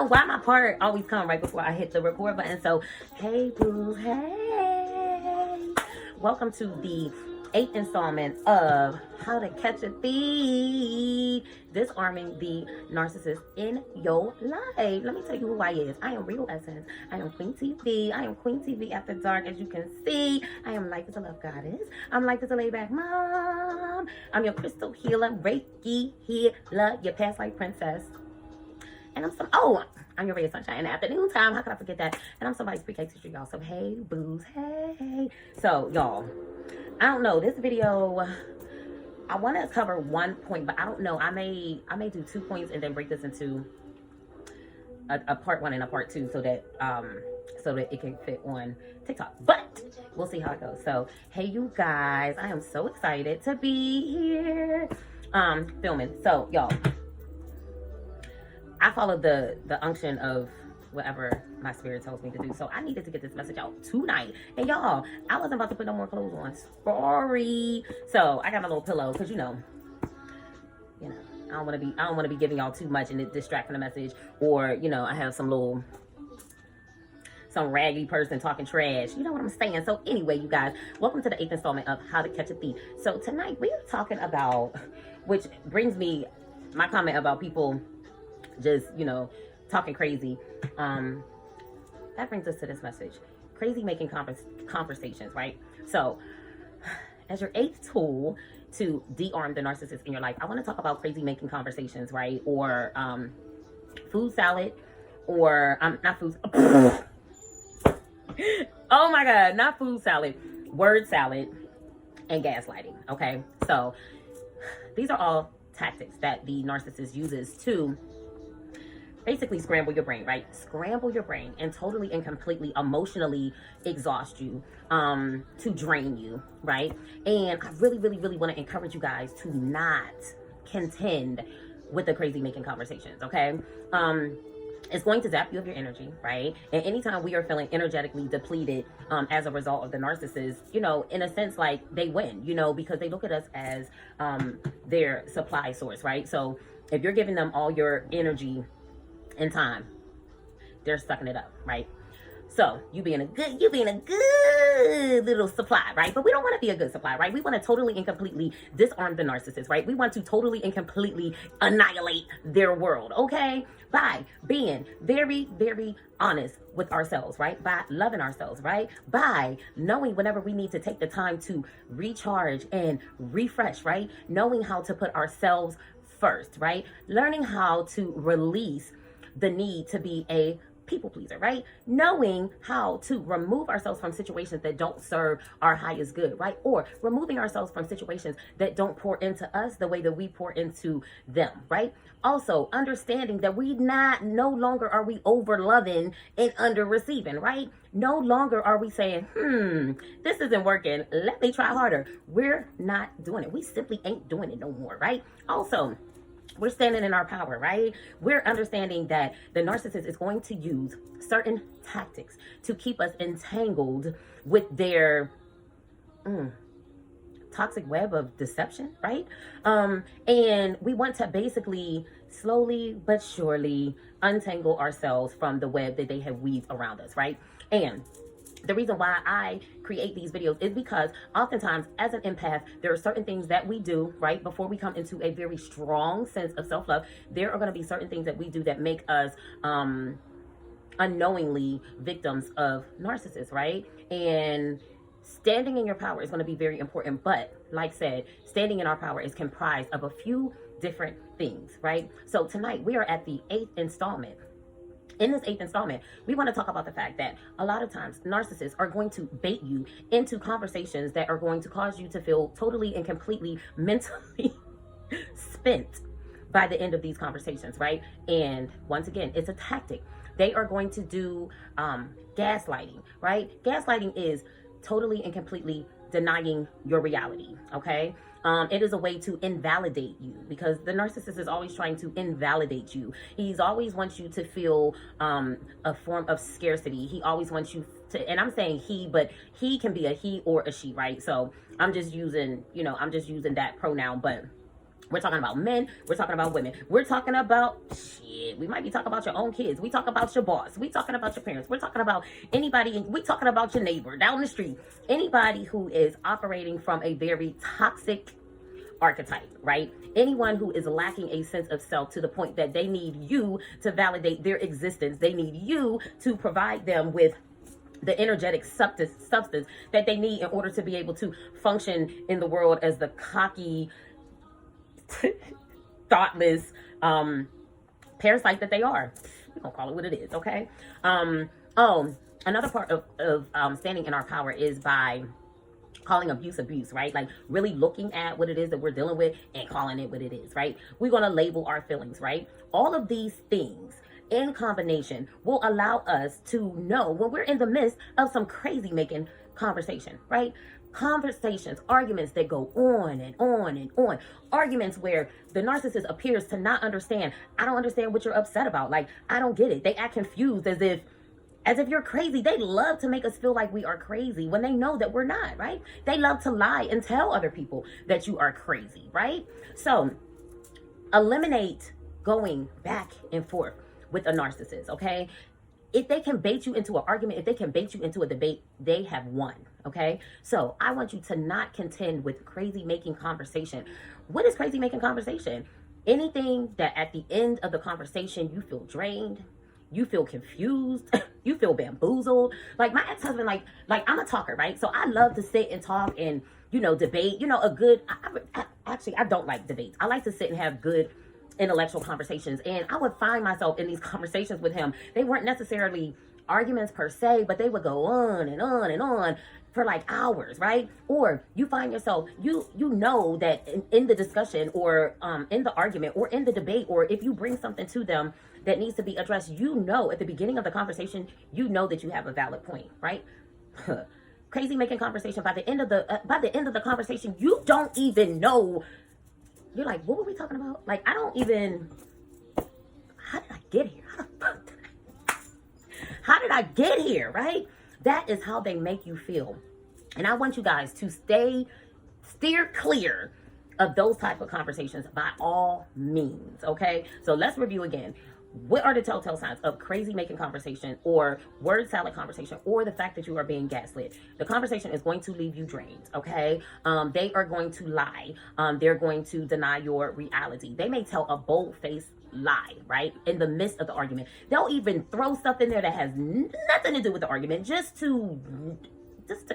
know why my part always come right before I hit the record button. So, hey, boo, hey. Welcome to the 8th installment of How to Catch a Thief. Disarming the narcissist in your life. Let me tell you who I is. I am Real Essence. I am Queen TV. I am Queen TV After Dark, as you can see. I am Life is a Love Goddess. I'm Life is a Laid Back Mom. I'm your crystal healer, Reiki healer, your past life princess. And I'm your ray of sunshine in the afternoon time. How could I forget that? And I'm somebody's pre-K teacher, y'all. So, hey, boos, hey. So, y'all, I don't know. This video, I want to cover one point, but I don't know. I may do 2 points and then break this into a part 1 and a part 2 so that it can fit on TikTok. But we'll see how it goes. So, hey, you guys, I am so excited to be here filming. So, y'all, I followed the unction of whatever my spirit tells me to do. So I needed to get this message out tonight. And y'all, I wasn't about to put no more clothes on. Sorry. So I got my little pillow because you know, I don't want to be giving y'all too much and it distracting the message, or I have some raggedy person talking trash. You know what I'm saying? So anyway, you guys, welcome to the 8th installment of How to Catch a Thief. So tonight we are talking about, which brings me my comment about people just talking crazy. That brings us to this message: crazy-making conversations, right? So as your 8th tool to de-arm the narcissist in your life, I want to talk about crazy-making conversations, right? Or food salad, or not food oh my god, not food salad, word salad, and gaslighting. Okay, so these are all tactics that the narcissist uses to basically scramble your brain, right? Scramble your brain and totally and completely emotionally exhaust you, to drain you, right? And I really, really, really want to encourage you guys to not contend with the crazy making conversations, okay? It's going to zap you of your energy, right? And anytime we are feeling energetically depleted as a result of the narcissist, in a sense, like, they win, because they look at us as their supply source, right? So if you're giving them all your energy and time, they're sucking it up, right? So you being a good little supply, right? But we don't want to be a good supply, right? We want to totally and completely disarm the narcissist, right? We want to totally and completely annihilate their world, okay? By being very, very honest with ourselves, right? By loving ourselves, right? By knowing whenever we need to take the time to recharge and refresh, right? Knowing how to put ourselves first, right? Learning how to release the need to be a people pleaser, right? Knowing how to remove ourselves from situations that don't serve our highest good, right? Or removing ourselves from situations that don't pour into us the way that we pour into them, right? Also, understanding that no longer are we over loving and under receiving, right? No longer are we saying, this isn't working, let me try harder. We're not doing it. We simply ain't doing it no more, right? Also, we're standing in our power, right? We're understanding that the narcissist is going to use certain tactics to keep us entangled with their toxic web of deception, right? And we want to basically slowly but surely untangle ourselves from the web that they have weaved around us, right? And the reason why I create these videos is because oftentimes as an empath, there are certain things that we do, right? Before we come into a very strong sense of self-love, there are going to be certain things that we do that make us unknowingly victims of narcissists, right? And standing in your power is going to be very important. But like said, standing in our power is comprised of a few different things, right? So tonight we are at the 8th installment. In this 8th installment, we want to talk about the fact that a lot of times narcissists are going to bait you into conversations that are going to cause you to feel totally and completely mentally spent by the end of these conversations, right? And once again, it's a tactic. They are going to do gaslighting, right? Gaslighting is totally and completely denying your reality, okay? It is a way to invalidate you, because the narcissist is always trying to invalidate you. He's always wants you to feel a form of scarcity. He always wants you to, and I'm saying he, but he can be a he or a she, right? So I'm just using, that pronoun, but We're talking about men. We're talking about women. We're talking about shit. We might be talking about your own kids. We talking about your boss. We talking about your parents. We're talking about anybody. We talking about your neighbor down the street. Anybody who is operating from a very toxic archetype, right? Anyone who is lacking a sense of self to the point that they need you to validate their existence. They need you to provide them with the energetic substance that they need in order to be able to function in the world as the cocky, thoughtless parasite that they are. We're gonna call it what it is, okay? Another part of standing in our power is by calling abuse, right? Like really looking at what it is that we're dealing with and calling it what it is, right? We're gonna label our feelings, right? All of these things in combination will allow us to know when we're in the midst of some crazy making conversation, right? Conversations, arguments that go on and on and on. Arguments where the narcissist appears to not understand. I don't understand what you're upset about. Like, I don't get it. They act confused as if you're crazy. They love to make us feel like we are crazy when they know that we're not, right? They love to lie and tell other people that you are crazy, right? So eliminate going back and forth with a narcissist, okay? If they can bait you into an argument, if they can bait you into a debate, they have won, okay? So I want you to not contend with crazy making conversation. What is crazy making conversation? Anything that at the end of the conversation, you feel drained, you feel confused, you feel bamboozled. Like my ex-husband, like I'm a talker, right? So I love to sit and talk and, debate, a good, actually, I don't like debates. I like to sit and have good intellectual conversations, and I would find myself in these conversations with him. They weren't necessarily arguments per se, but they would go on and on and on for like hours, right? Or you find yourself, you know that in the discussion or in the argument or in the debate, or if you bring something to them that needs to be addressed, at the beginning of the conversation, that you have a valid point, right? Crazy making conversation. By the end of the conversation, you don't even know. You're like, what were we talking about? Like, how did I get here? How did I get here, right? That is how they make you feel. And I want you guys to steer clear of those type of conversations by all means, okay? So let's review again. What are the telltale signs of crazy making conversation or word salad conversation or the fact that you are being gaslit? The conversation is going to leave you drained, okay? They are going to lie. They're going to deny your reality. They may tell a bold-faced lie, right? In the midst of the argument. They'll even throw stuff in there that has nothing to do with the argument just to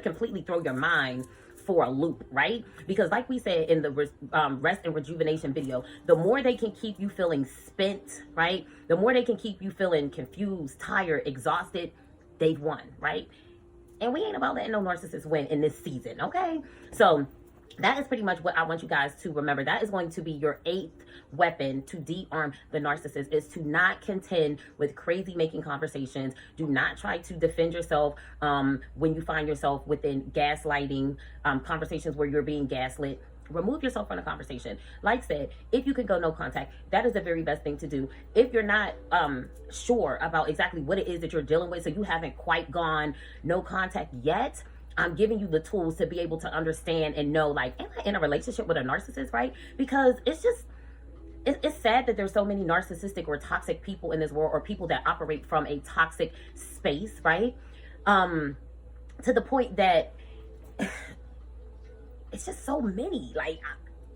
completely throw your mind for a loop, right? Because like we said in the rest and rejuvenation video, the more they can keep you feeling spent, right? The more they can keep you feeling confused, tired, exhausted, they've won, right? And we ain't about letting no narcissist win in this season, okay? So that is pretty much what I want you guys to remember. That is going to be your 8th weapon to de-arm the narcissist, is to not contend with crazy making conversations. Do not try to defend yourself when you find yourself within gaslighting conversations where you're being gaslit. Remove yourself from the conversation. Like I said, if you can go no contact, that is the very best thing to do. If you're not sure about exactly what it is that you're dealing with, so you haven't quite gone no contact yet, I'm giving you the tools to be able to understand and know, like, am I in a relationship with a narcissist, right? Because it's sad that there's so many narcissistic or toxic people in this world, or people that operate from a toxic space, right? To the point that it's just so many. Like,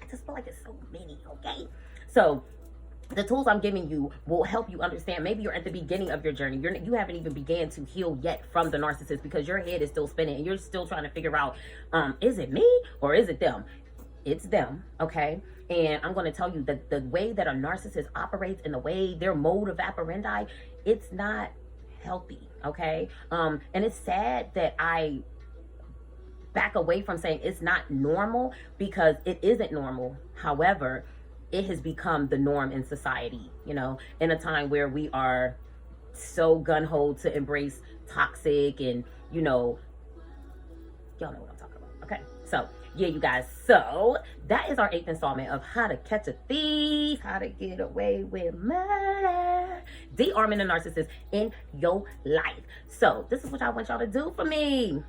I just feel like it's so many, okay? So the tools I'm giving you will help you understand. Maybe you're at the beginning of your journey. You haven't even began to heal yet from the narcissist because your head is still spinning and you're still trying to figure out, is it me or is it them? It's them, okay? And I'm going to tell you that the way that a narcissist operates and the way their mode of operandi, it's not healthy, okay? And it's sad that I back away from saying it's not normal, because it isn't normal. However, it has become the norm in society, in a time where we are so gun-ho to embrace toxic and, y'all know what I'm talking about, okay? So, yeah, you guys. So, that is our 8th installment of How to Catch a Thief, How to Get Away with Murder, de-arming a narcissist in your life. So, this is what I want y'all to do for me.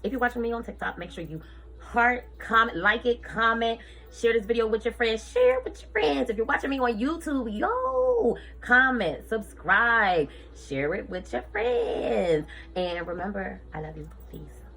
If you're watching me on TikTok, make sure you heart, comment, like it, comment, share this video with your friends, share it with your friends. If you're watching me on YouTube, yo, comment, subscribe, share it with your friends. And remember, I love you. Peace.